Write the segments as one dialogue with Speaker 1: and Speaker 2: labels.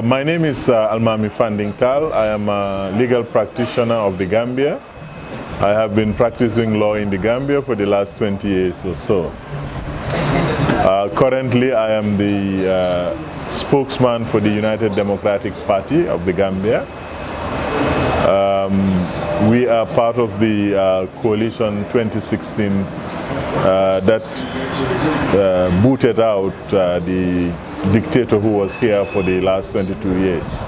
Speaker 1: My name is Almami Fanding Tal. I am a legal practitioner of the Gambia. I have been practicing law in the Gambia for the last 20 years or so. Currently, I am the spokesman for the United Democratic Party of the Gambia. We are part of the coalition 2016 that booted out the dictator who was here for the last 22 years.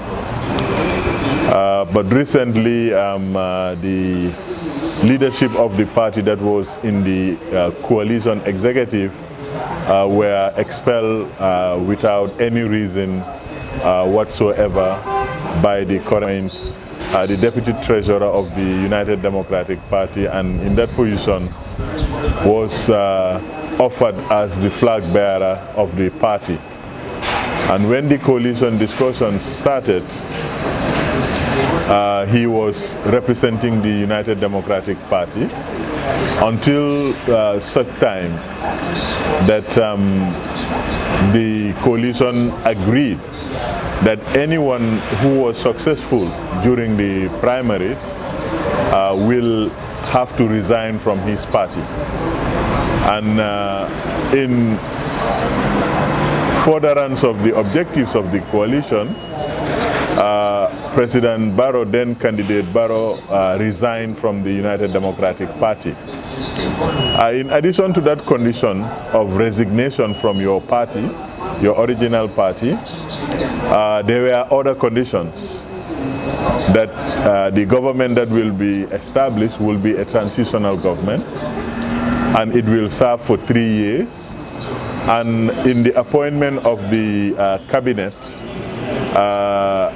Speaker 1: But recently, the leadership of the party that was in the coalition executive were expelled without any reason whatsoever by the current the deputy treasurer of the United Democratic Party, and in that position was offered as the flag bearer of the party. And when the coalition discussions started, he was representing the United Democratic Party until such time that the coalition agreed that anyone who was successful during the primaries will have to resign from his party. And in furtherance of the objectives of the coalition, President Barrow, then candidate Barrow, resigned from the United Democratic Party. In addition to that condition of resignation from your party, your original party, there were other conditions that the government that will be established will be a transitional government, and it will serve for 3 years. And in the appointment of the cabinet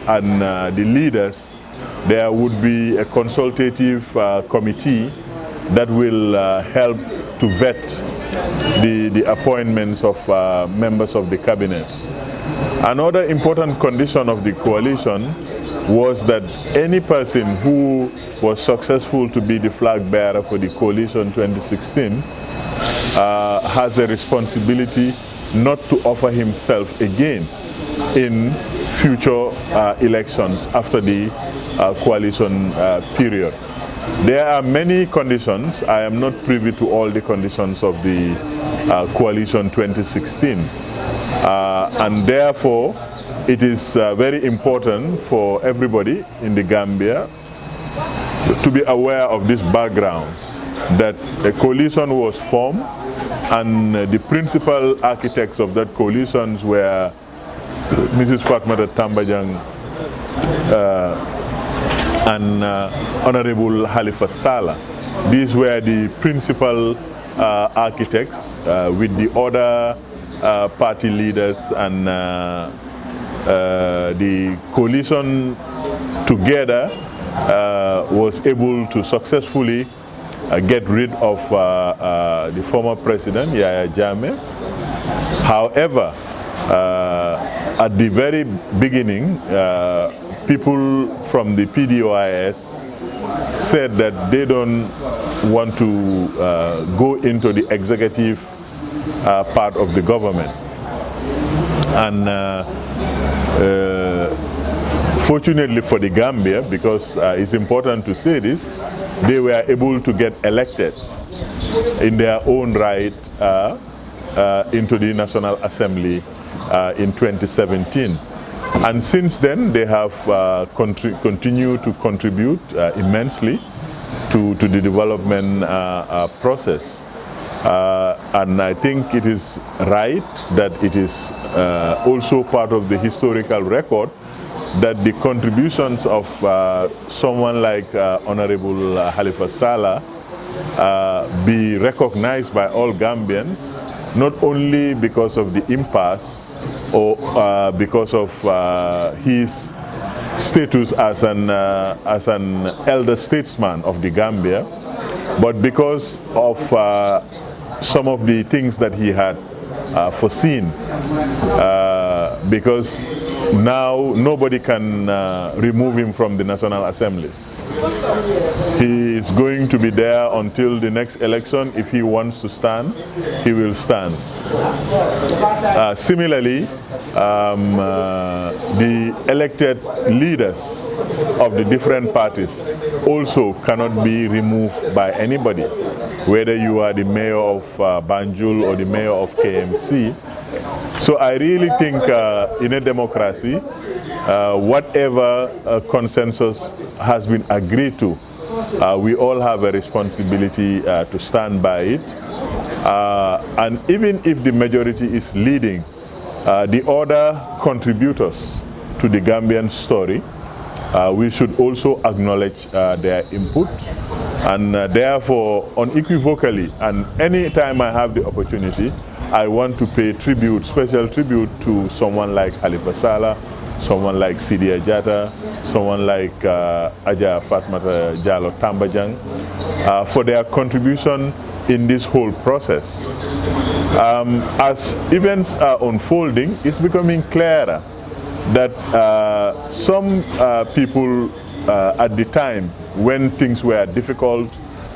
Speaker 1: and the leaders, there would be a consultative committee that will help to vet the appointments of members of the cabinet. Another important condition of the coalition was that any person who was successful to be the flag bearer for the coalition 2016 has a responsibility not to offer himself again in future elections after the coalition period. There are many conditions. I am not privy to all the conditions of the coalition 2016. And therefore, it is very important for everybody in the Gambia to be aware of this background, that a coalition was formed, and the principal architects of that coalition were Mrs. Fatmata Tambajang and Honorable Halifa Sallah. These were the principal architects with the other party leaders, and the coalition together was able to successfully get rid of the former president, Yrs Jotna. However, at the very beginning, people from the PDOIS said that they don't want to go into the executive part of the government. And fortunately for the Gambia, because it's important to say this, they were able to get elected in their own right into the National Assembly in 2017. And since then, they have continued to contribute immensely to the development process. And I think it is right that it is also part of the historical record that the contributions of someone like Honorable Halifa Sallah be recognized by all Gambians, not only because of the impasse or because of his status as an elder statesman of the Gambia, but because of some of the things that he had foreseen, because now nobody can remove him from the National Assembly. He is going to be there until the next election. If he wants to stand, he will stand. Similarly, the elected leaders of the different parties also cannot be removed by anybody, whether you are the mayor of Banjul or the mayor of KMC. So I really think in a democracy, whatever consensus has been agreed to, we all have a responsibility to stand by it. And even if the majority is leading, the other contributors to the Gambian story, we should also acknowledge their input. And therefore, unequivocally, and any time I have the opportunity, I want to pay tribute, special tribute to someone like Halifa Sallah, someone like Yrs Jotna, someone like Aja Fatmata Jallow Tambajang, for their contribution in this whole process. As events are unfolding, it's becoming clearer that some people at the time when things were difficult,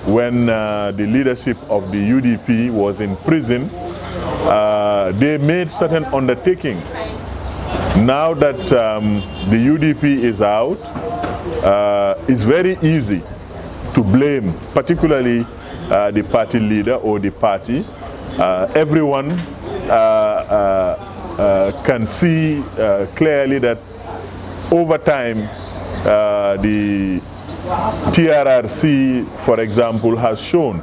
Speaker 1: when the leadership of the UDP was in prison, they made certain undertakings. Now that the UDP is out, it's very easy to blame, particularly the party leader or the party. Everyone can see clearly that over time the TRRC, for example, has shown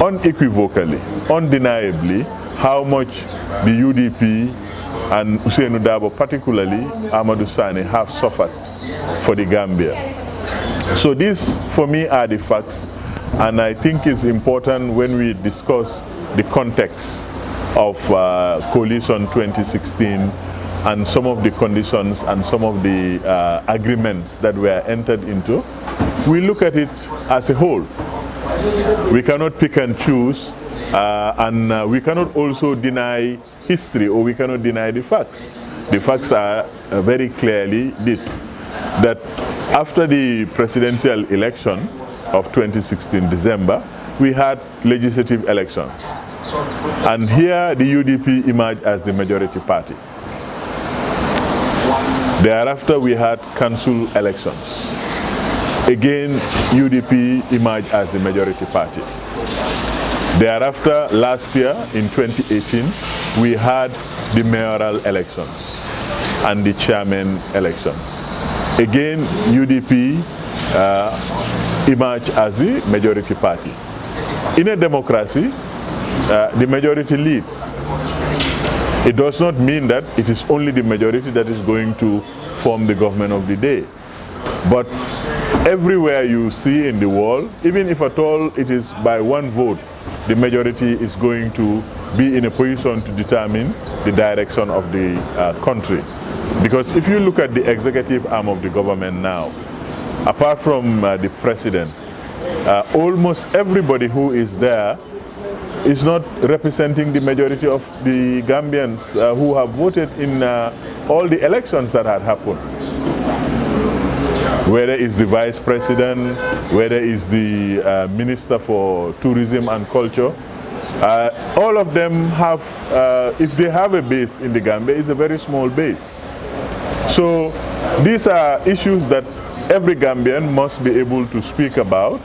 Speaker 1: unequivocally, undeniably, how much the UDP and Ousainou Darboe, particularly Amadou Sane, have suffered for the Gambia. So these, for me, are the facts, and I think it's important when we discuss the context of Coalition 2016 and some of the conditions and some of the agreements that were entered into, we look at it as a whole. We cannot pick and choose, and we cannot also deny history, or we cannot deny the facts. The facts are very clearly this, that after the presidential election of 2016 December, we had legislative elections. And here the UDP emerged as the majority party. Thereafter we had council elections. Again, UDP emerged as the majority party. Thereafter, last year in 2018, we had the mayoral elections and the chairman elections. Again, UDP emerged as the majority party. In a democracy, the majority leads. It does not mean that it is only the majority that is going to form the government of the day. But everywhere you see in the world, even if at all it is by one vote, the majority is going to be in a position to determine the direction of the country. Because if you look at the executive arm of the government now, apart from the president, almost everybody who is there is not representing the majority of the Gambians who have voted in all the elections that had happened. Whether it's the vice president, whether it's the minister for tourism and culture, all of them have, if they have a base in the Gambia, it's a very small base. So these are issues that every Gambian must be able to speak about,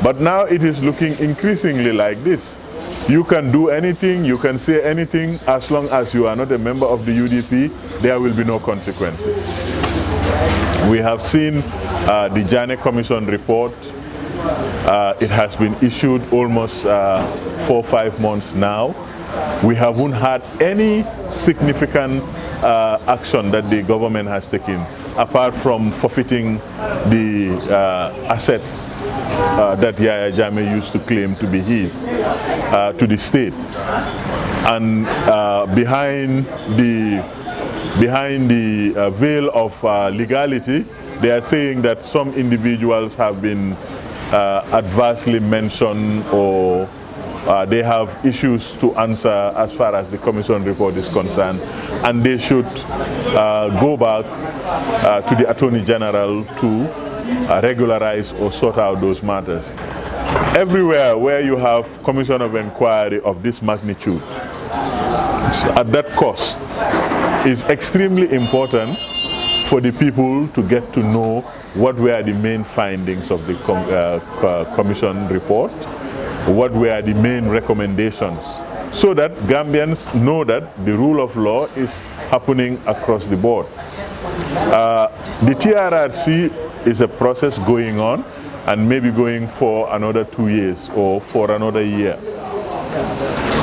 Speaker 1: but now it is looking increasingly like this. You can do anything, you can say anything, as long as you are not a member of the UDP, there will be no consequences. We have seen the Jane Commission report. It has been issued almost 4 or 5 months now. We haven't had any significant action that the government has taken, apart from forfeiting the assets that Yaya Jammeh used to claim to be his to the state. And behind the veil of legality, they are saying that some individuals have been adversely mentioned, or they have issues to answer as far as the commission report is concerned, and they should go back to the Attorney General to regularize or sort out those matters. Everywhere where you have commission of inquiry of this magnitude, at that cost, it's extremely important for the people to get to know what were the main findings of the Commission report, what were the main recommendations, so that Gambians know that the rule of law is happening across the board. The TRRC is a process going on and maybe going for another 2 years or for another year.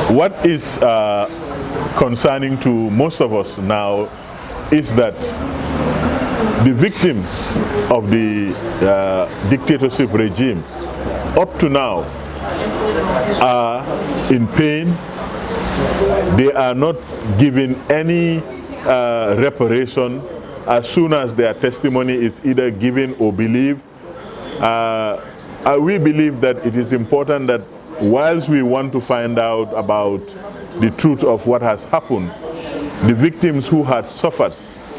Speaker 1: What is concerning to most of us now is that the victims of the dictatorship regime up to now are in pain. They are not given any reparation as soon as their testimony is either given or believed. We believe that it is important that whilst we want to find out about the truth of what has happened, the victims who had suffered,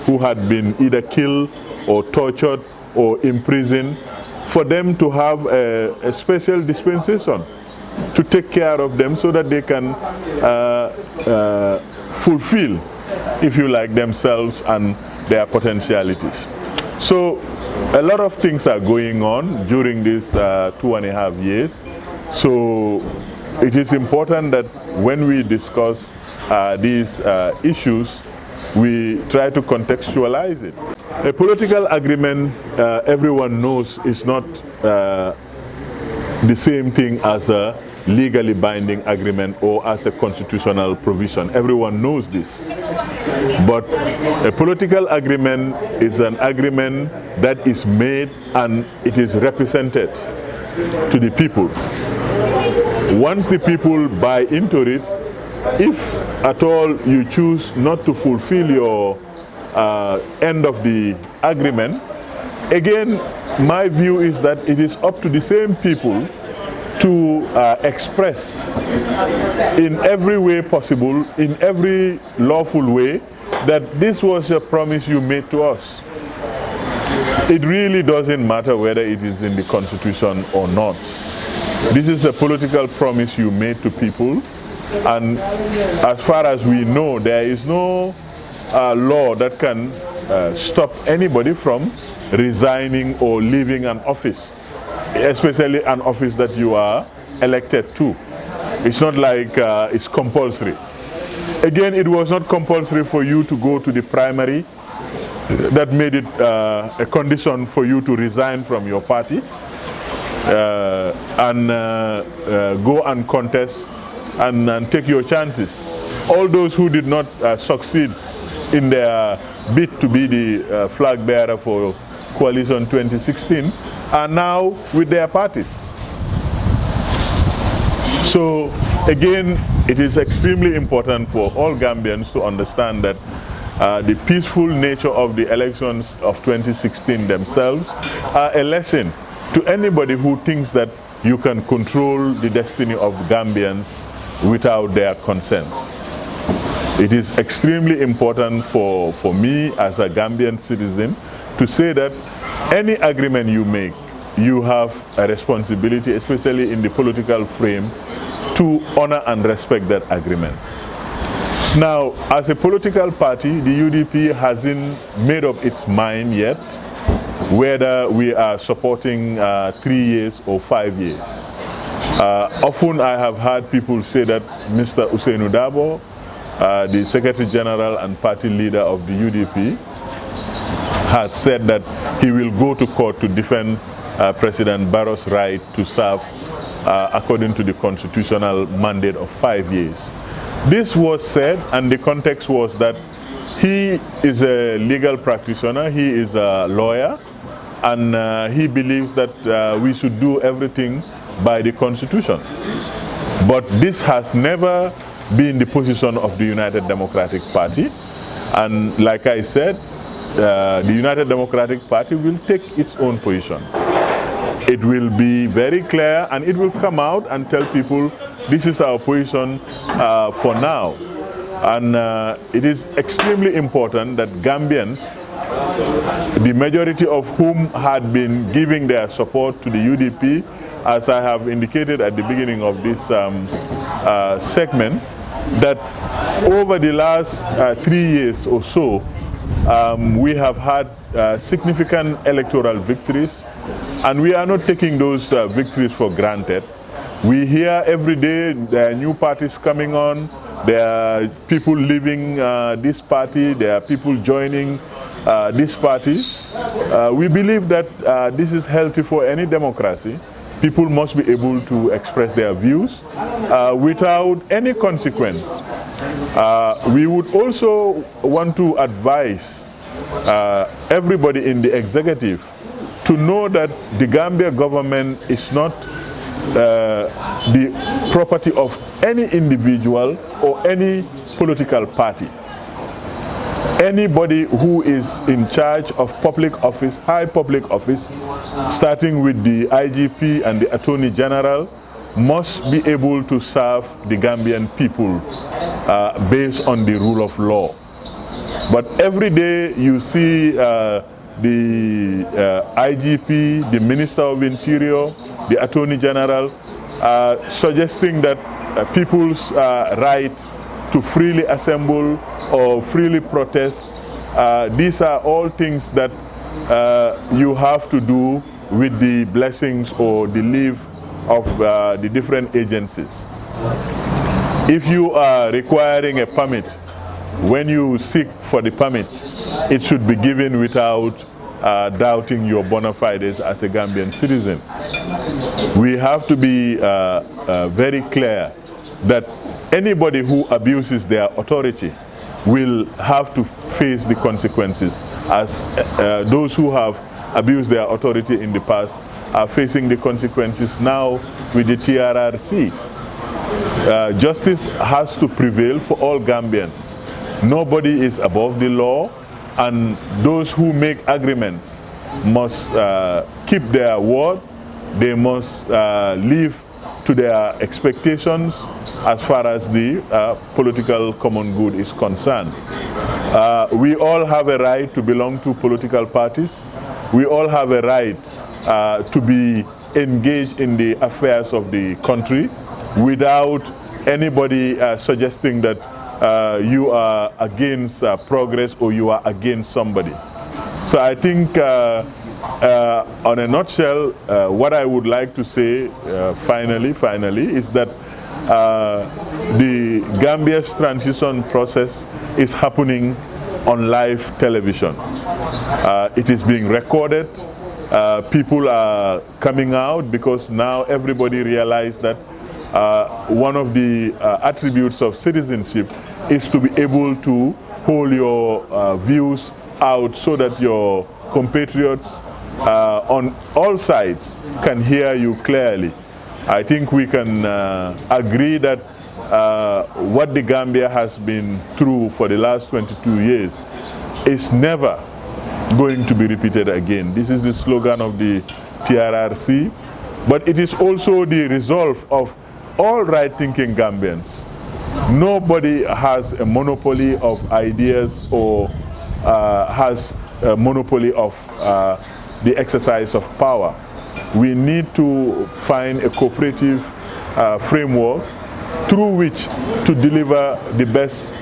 Speaker 1: who had been either killed or tortured or imprisoned, for them to have a special dispensation to take care of them so that they can fulfill, if you like, themselves and their potentialities. So a lot of things are going on during these 2.5 years. So it is important that when we discuss these issues, we try to contextualize it. A political agreement, everyone knows, is not the same thing as a legally binding agreement or as a constitutional provision. Everyone knows this. But a political agreement is an agreement that is made and it is represented to the people. Once the people buy into it, if at all you choose not to fulfill your end of the agreement, again, my view is that it is up to the same people to express in every way possible, in every lawful way, that this was a promise you made to us. It really doesn't matter whether it is in the Constitution or not. This is a political promise you made to people, and as far as we know, there is no law that can stop anybody from resigning or leaving an office, especially an office that you are elected to. It's not like it's compulsory. Again, it was not compulsory for you to go to the primary. That made it a condition for you to resign from your party and go and contest and take your chances. All those who did not succeed in their bid to be the flag bearer for Coalition 2016 are now with their parties. So again, it is extremely important for all Gambians to understand that the peaceful nature of the elections of 2016 themselves are a lesson to anybody who thinks that you can control the destiny of Gambians without their consent. It is extremely important for me as a Gambian citizen to say that any agreement you make, you have a responsibility, especially in the political frame, to honor and respect that agreement. Now, as a political party, the UDP hasn't made up its mind yet whether we are supporting 3 years or 5 years. Often I have heard people say that Mr. Ousainou Darboe, the Secretary General and party leader of the UDP, has said that he will go to court to defend President Barrow's right to serve according to the constitutional mandate of 5 years. This was said, and the context was that he is a legal practitioner, he is a lawyer, and he believes that we should do everything by the Constitution. But this has never been the position of the United Democratic Party, and like I said, the United Democratic Party will take its own position. It will be very clear and it will come out and tell people this is our position for now. And it is extremely important that Gambians, the majority of whom had been giving their support to the UDP, as I have indicated at the beginning of this segment, that over the last 3 years or so, we have had significant electoral victories, and we are not taking those victories for granted. We hear every day there are new parties coming on, there are people leaving this party, there are people joining this party. We believe that this is healthy for any democracy. People must be able to express their views without any consequence. We would also want to advise everybody in the executive to know that the Gambia government is not the property of any individual or any political party. Anybody who is in charge of public office, high public office, starting with the IGP and the Attorney General, must be able to serve the Gambian people based on the rule of law. But every day you see the IGP, the Minister of Interior, the Attorney General suggesting that people's right to freely assemble or freely protest, these are all things that you have to do with the blessings or the leave of the different agencies. If you are requiring a permit, when you seek for the permit, it should be given without doubting your bona fides as a Gambian citizen. We have to be very clear that anybody who abuses their authority will have to face the consequences, as those who have abused their authority in the past are facing the consequences now with the TRRC. Justice has to prevail for all Gambians. Nobody is above the law, and those who make agreements must keep their word. They must live to their expectations as far as the political common good is concerned. We all have a right to belong to political parties. We all have a right to be engaged in the affairs of the country without anybody suggesting that you are against progress or you are against somebody. So I think on a nutshell, what I would like to say finally is that the Gambia's transition process is happening on live television. It is being recorded. People are coming out because now everybody realizes that one of the attributes of citizenship is to be able to hold your views out so that your compatriots on all sides can hear you clearly. I think we can agree that what the Gambia has been through for the last 22 years is never going to be repeated again. This is the slogan of the TRRC, but it is also the resolve of all right-thinking Gambians. Nobody has a monopoly of ideas or has a monopoly of the exercise of power. We need to find a cooperative framework through which to deliver the best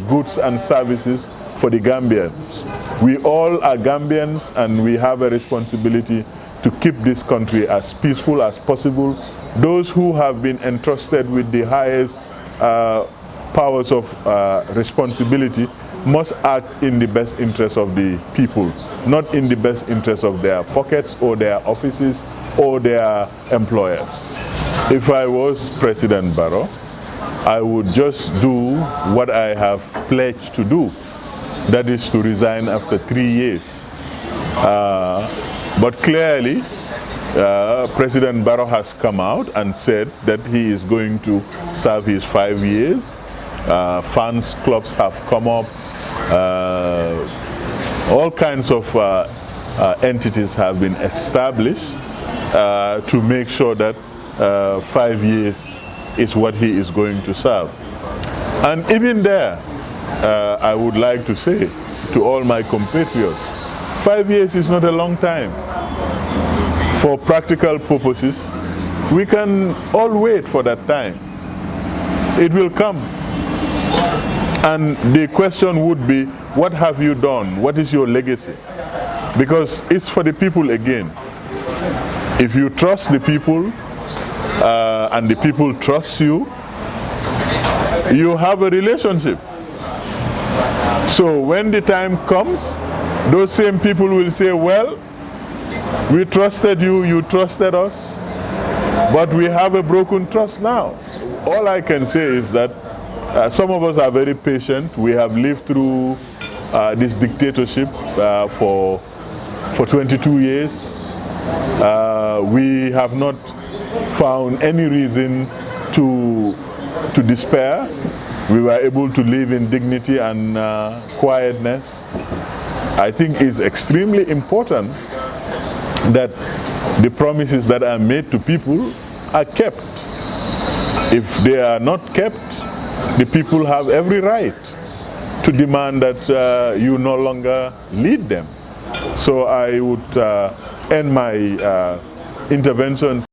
Speaker 1: goods and services for the Gambians. We all are Gambians, and we have a responsibility to keep this country as peaceful as possible. Those who have been entrusted with the highest powers of responsibility must act in the best interest of the people, not in the best interest of their pockets or their offices or their employers. If I was President Barrow, I would just do what I have pledged to do, that is to resign after 3 years. But clearly, President Barrow has come out and said that he is going to serve his 5 years. Fans clubs have come up. All kinds of entities have been established to make sure that 5 years is what he is going to serve. And even there, I would like to say to all my compatriots, 5 years is not a long time. For practical purposes, we can all wait for that time. it will come. And the question would be, what have you done? What is your legacy? Because it's for the people again. If you trust the people and the people trust you, you have a relationship. So when the time comes, those same people will say, well, we trusted you, you trusted us, but we have a broken trust now. All I can say is that some of us are very patient. We have lived through this dictatorship for 22 years. We have not found any reason to despair. We were able to live in dignity and quietness. I think it's extremely important that the promises that are made to people are kept. If they are not kept, the people have every right to demand that you no longer lead them. So I would end my intervention